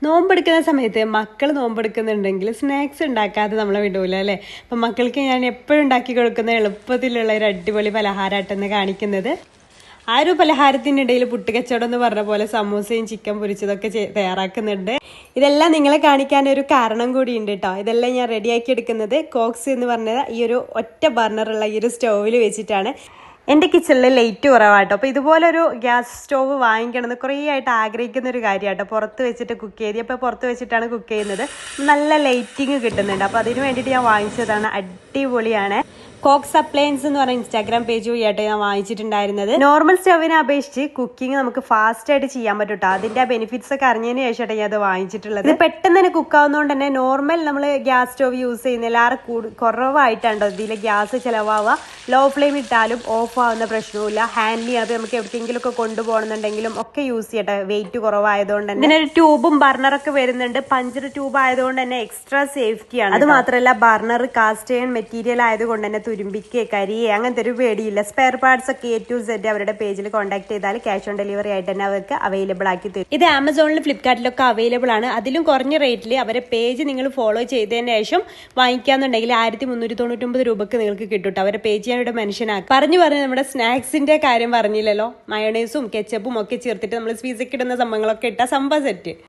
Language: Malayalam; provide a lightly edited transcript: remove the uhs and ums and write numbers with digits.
നോമ്പെടുക്കുന്ന സമയത്ത് മക്കൾ നോമ്പെടുക്കുന്നുണ്ടെങ്കിൽ സ്നാക്സ് ഉണ്ടാക്കാതെ നമ്മളെ വിടൂല അല്ലേ. അപ്പം മക്കൾക്ക് ഞാൻ എപ്പോഴും ഉണ്ടാക്കി കൊടുക്കുന്ന എളുപ്പത്തിലുള്ള ഒരു അടിപൊളി പലഹാരമായിട്ടെന്ന് കാണിക്കുന്നത്. ആ ഒരു പലഹാരത്തിൻ്റെ ഇടയിൽ പുട്ടുകച്ചവടം എന്ന് പറഞ്ഞ പോലെ സമൂസയും ചിക്കൻ പൊരിച്ചതൊക്കെ തയ്യാറാക്കുന്നുണ്ട്. ഇതെല്ലാം നിങ്ങളെ കാണിക്കാൻ ഒരു കാരണം കൂടി ഉണ്ട് കേട്ടോ. ഇതെല്ലാം ഞാൻ റെഡിയാക്കി എടുക്കുന്നത് കോക്സ് എന്ന് പറഞ്ഞ ഈ ഒരു ഒറ്റ ബർണറുള്ള ഈ ഒരു സ്റ്റൗവിൽ വെച്ചിട്ടാണ്. എൻ്റെ കിച്ചണിൽ ലൈറ്റ് കുറവാട്ടോ. അപ്പോൾ ഇതുപോലൊരു ഗ്യാസ് സ്റ്റോവ് വാങ്ങിക്കണമെന്ന് കുറേ ആയിട്ട് ആഗ്രഹിക്കുന്ന ഒരു കാര്യമാട്ടോ. പുറത്ത് വെച്ചിട്ട് കുക്ക് ചെയ്ത് അപ്പോൾ പുറത്ത് വെച്ചിട്ടാണ് കുക്ക് ചെയ്യുന്നത്, നല്ല ലൈറ്റിങ് കിട്ടുന്നുണ്ട്. അപ്പോൾ അതിന് വേണ്ടിയിട്ട് ഞാൻ വാങ്ങിച്ചതാണ്. അടിപൊളിയാണ്. കോക്സ് അപ്ലയൻസ് എന്ന് പറഞ്ഞ ഇൻസ്റ്റാഗ്രാം പേജ് വഴിയായിട്ട് ഞാൻ വാങ്ങിച്ചിട്ടുണ്ടായിരുന്നത്. നോർമൽ സ്റ്റവിനെ അപേക്ഷിച്ച് കുക്കിംഗ് നമുക്ക് ഫാസ്റ്റ് ആയിട്ട് ചെയ്യാൻ പറ്റും കേട്ടോ. അതിന്റെ ബെനിഫിറ്റ്സ് ഒക്കെ അറിഞ്ഞതിന് ശേഷമായിട്ട് ഞാൻ അത് വാങ്ങിച്ചിട്ടുള്ളത്. ഇത് പെട്ടെന്ന് തന്നെ കുക്ക് ആവുന്നതുകൊണ്ട് തന്നെ നോർമൽ നമ്മൾ ഗ്യാസ് സ്റ്റവ് യൂസ് ചെയ്യുന്ന എല്ലാവരും കുറവായിട്ടാണ്ടോ ഇതിൽ ഗ്യാസ് ചിലവാവുക. ലോ ഫ്ലെയിം ഇട്ടാലും ഓഫ് ആവുന്ന പ്രശ്നവുമില്ല. ഹാൻഡിൽ അത് നമുക്ക് എവിടെയെങ്കിലും ഒക്കെ കൊണ്ടുപോകണമെന്നുണ്ടെങ്കിലും ഒക്കെ യൂസ് ചെയ്യട്ടെ. വെയിറ്റ് കുറവായതുകൊണ്ട് തന്നെ ഇതിനൊരു ട്യൂബും ബർണറൊക്കെ വരുന്നുണ്ട്. പഞ്ചർ ട്യൂബ് ആയതുകൊണ്ട് തന്നെ എക്സ്ട്രാ സേഫ്റ്റിയാണ്. അത് മാത്രമല്ല ബർണർ കാസ്റ്റ് അയൺ മെറ്റീരിയൽ ആയതുകൊണ്ട് തന്നെ തുരുമ്പിക്ക് കരിയെ അങ്ങനത്തെ ഒരു പേടിയില്ല. സ്പെയർ പാർട്സ് ഒക്കെ A to Z അവരുടെ പേജിൽ കോൺടാക്ട് ചെയ്താൽ ക്യാഷ് ഓൺ ഡെലിവറി ആയിട്ട് തന്നെ അവർക്ക് അവൈലബിൾ ആക്കി തരും. ഇത് ആമസോണിലും ഫ്ലിപ്കാർട്ടിലൊക്കെ അവൈലബിൾ ആണ്. അതിലും കുറഞ്ഞ റേറ്റിൽ അവരെ പേജ് നിങ്ങൾ ഫോളോ ചെയ്തതിന് ശേഷം വാങ്ങിക്കാന്നുണ്ടെങ്കിൽ 1399 രൂപക്ക് നിങ്ങൾക്ക് കിട്ടും. അവരെ പേജ് ഞാനിവിടെ മെൻഷൻ ആക്കി. പറഞ്ഞു നമ്മുടെ സ്നാക്സിന്റെ കാര്യം പറഞ്ഞില്ലല്ലോ. മയോണൈസും കെച്ചപ്പും ഒക്കെ ചേർത്തിട്ട് നമ്മൾ സ്വീസൊക്കെ ഇടുന്ന സംഭവങ്ങളൊക്കെ ഇട്ട സംഭവം സെറ്റ്.